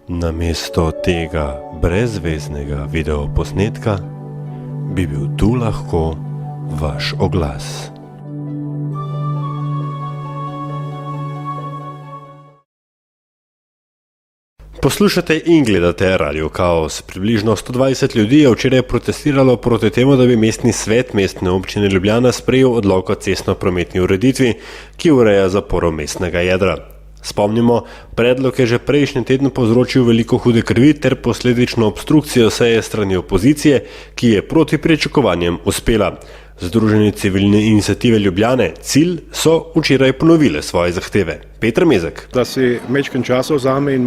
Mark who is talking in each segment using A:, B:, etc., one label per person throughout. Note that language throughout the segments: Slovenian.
A: Namesto tega brezveznega videoposnetka bi bil tu lahko vaš oglas. Poslušate in gledate Radio Kaos. Približno 120 ljudi je včeraj protestiralo proti temu, da bi mestni svet Mestne občine Ljubljana sprejel odlok o cestno-prometni ureditvi, ki ureja zaporo mestnega jedra. Spomnimo, predlog je že prejšnji teden povzročil veliko hude krvi ter posledično obstrukcijo seje strani opozicije, ki je proti pričakovanjem uspela. Združenje civilne iniciative Ljubljane Cilj so včeraj ponovile svoje zahteve. Peter Mezek.
B: Da si majčken časa vzame in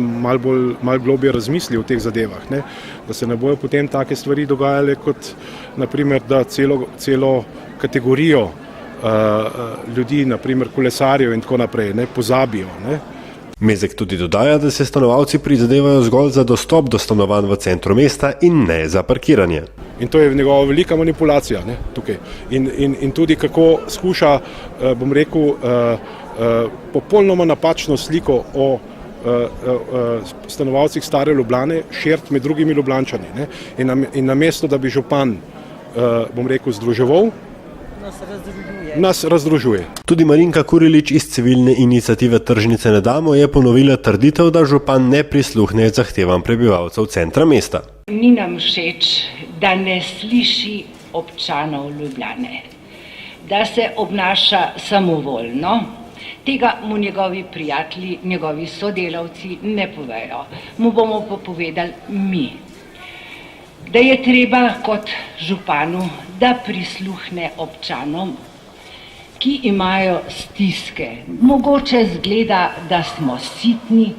B: malo globje razmisli o teh zadevah, ne? Da se ne bojo potem take stvari dogajale, kot naprimer, da celo kategorijo ljudi, naprimer kolesarjev in tako naprej, ne, pozabijo. Ne.
A: Mezek tudi dodaja, da se stanovalci prizadevajo zgolj za dostop do stanovanj v centru mesta in ne za parkiranje.
B: In to je njegova velika manipulacija, ne, tukaj. In tudi kako skuša, bom rekel, popolnoma napačno sliko o stanovalcih stare Ljubljane širiti med drugimi Ljubljančani. Ne. In namesto, da bi župan, bom rekel, združeval, nas razdružuje.
A: Tudi Marinka Kurilič iz civilne iniciative Tržnice ne damo je ponovila trditev, da župan ne prisluhne zahtevam prebivalcev centra mesta.
C: Ni nam všeč, da ne sliši občanov Ljubljane, da se obnaša samovoljno. Tega mu njegovi prijatelji, njegovi sodelavci ne povejo. Mu bomo pa povedali mi. Da je treba kot županu, da prisluhne občanom, ki imajo stiske. Mogoče zgleda, da smo sitni,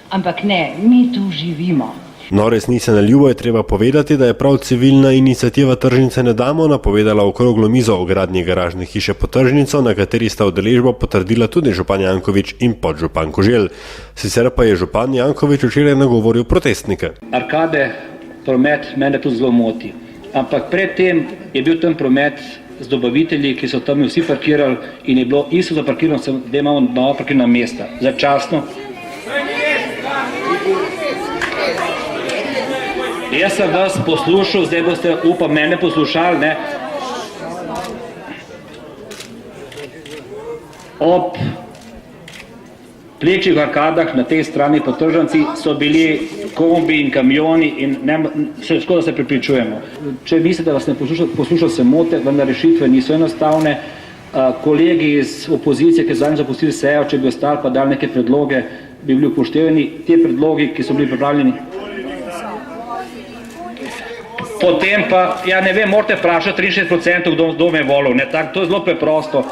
C: ampak ne, mi tu živimo.
A: No, resnice na ljubo je treba povedati, da je prav civilna iniciativa Tržnice ne damo napovedala okroglo mizo o gradnji garažne hiše pod tržnico, na kateri sta udeležbo potrdila tudi župan Janković in podžupan Koželj. Sicer pa je župan Janković včeraj nagovoril protestnike.
D: Arkade, promet mene tudi zelo moti, ampak predtem je bil tam promet z dobavitelji, ki so tam vsi parkirali in je bilo isto zaparkirano, da imamo nova parkirna mesta, začasno. Jaz sem vas poslušal, zdaj boste, upam, mene poslušali, ne? Ob plečih arkadah na tej strani po tržnici so bili kombi in kamioni in škoda se prepričujemo. Če mislite, da vas ne poslušal, se mote, vendar rešitve niso enostavne. Kolegi iz opozicije, ki so zadnjič zapustili sejo, če bi ostali pa dali neke predloge, bi bili upoštevani. Te predlogi, ki so bili pripravljeni. Potem pa, ja ne vem, morate vprašati 63% kdo me je volil, ne, tako, to je zelo preprosto.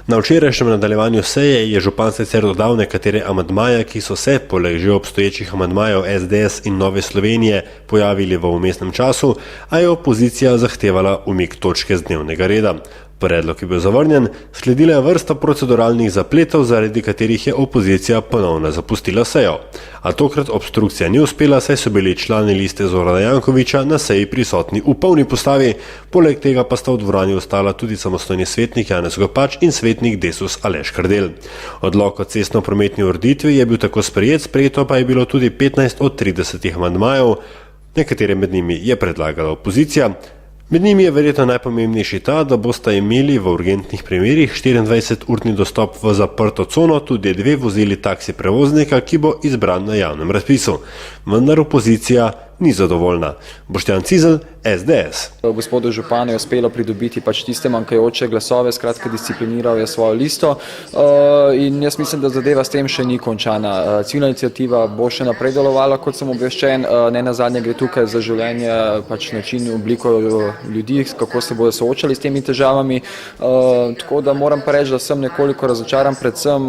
A: Na včerajšnjem nadaljevanju seje je župan sicer dodal nekatere amandmaje, ki so se, poleg že obstoječih amandmajev SDS in Nove Slovenije, pojavili v vmesnem času, a je opozicija zahtevala umik točke z dnevnega reda. Predlog je bil zavrnjen, sledila je vrsta proceduralnih zapletov, zaradi katerih je opozicija ponovno zapustila sejo. A tokrat obstrukcija ni uspela, saj so bili člani liste Zorana Jankovića na seji prisotni v polni postavi, poleg tega pa sta v dvorani ostala tudi samostojni svetnik Janez Gopač in svetnik Desus Aleš Kardel. Odlok o cestno-prometni ureditvi je bil tako sprejeto pa je bilo tudi 15 od 30 amandmajev, nekatere med njimi je predlagala opozicija. Med njimi je verjetno najpomembnejši ta, da boste imeli v urgentnih primerih 24-urni dostop v zaprto cono tudi 2 vozili taksi prevoznika, ki bo izbran na javnem razpisu. Vendar opozicija ni zadovoljna. Boštjan Cizelj, SDS.
E: Gospodu županu je uspelo pridobiti pač tiste manjkajoče glasove, skratka discipliniral je svojo listo in jaz mislim, da zadeva s tem še ni končana. Civilna iniciativa bo še naprej delovala, kot sem obveščen, ne nazadnje gre tukaj za življenje, pač način, obliko ljudi, kako se bodo soočali s temi težavami, tako da moram pa reči, da sem nekoliko razočaran, predvsem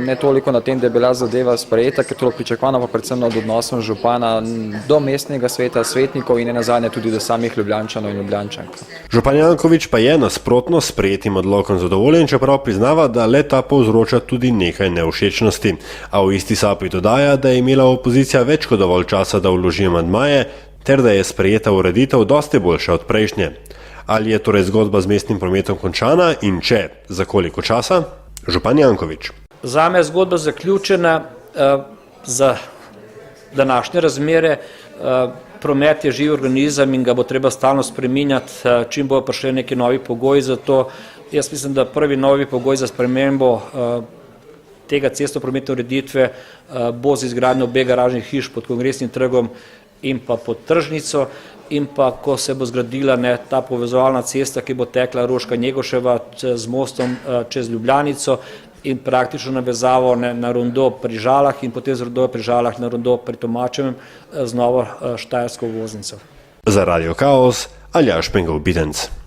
E: ne toliko na tem, da je bila zadeva sprejeta, ker to pričakovano pa predvsem nad odnosom župana do mestnega sveta, svetnikov in nenazadnje tudi do samih Ljubljančanov in Ljubljančank.
A: Župan Janković pa je nasprotno s sprejetim odlokom zadovoljen, čeprav priznava, da le-ta povzroča tudi nekaj nevšečnosti. A v isti sapi dodaja, da je imela opozicija več kot dovolj časa, da vloži amandmaje, ter da je sprejeta ureditev dosti boljša od prejšnje. Ali je torej zgodba z mestnim prometom končana in če, za koliko časa? Župan Janković.
F: Zame je zgodba zaključena za
D: današnje razmere. Promet je živ organizem in ga bo treba stalno spreminjati, čim bojo prišli neki novi pogoji za to. Jaz mislim, da prvi novi pogoj za spremembo tega cestnoprometne ureditve bo z izgradnjo obeh garažnih hiš pod Kongresnim trgom in pa pod tržnico, in pa ko se bo zgradila ta povezovalna cesta, ki bo tekla Roška-Njegoševa z mostom čez Ljubljanico in praktično navezavo na rondo pri Žalah in potem z rondo pri Žalah na rondo pri Tomačevem z novo štajersko voznico.
A: Za Radio Kaos, Aljaž Pengov Bitenc.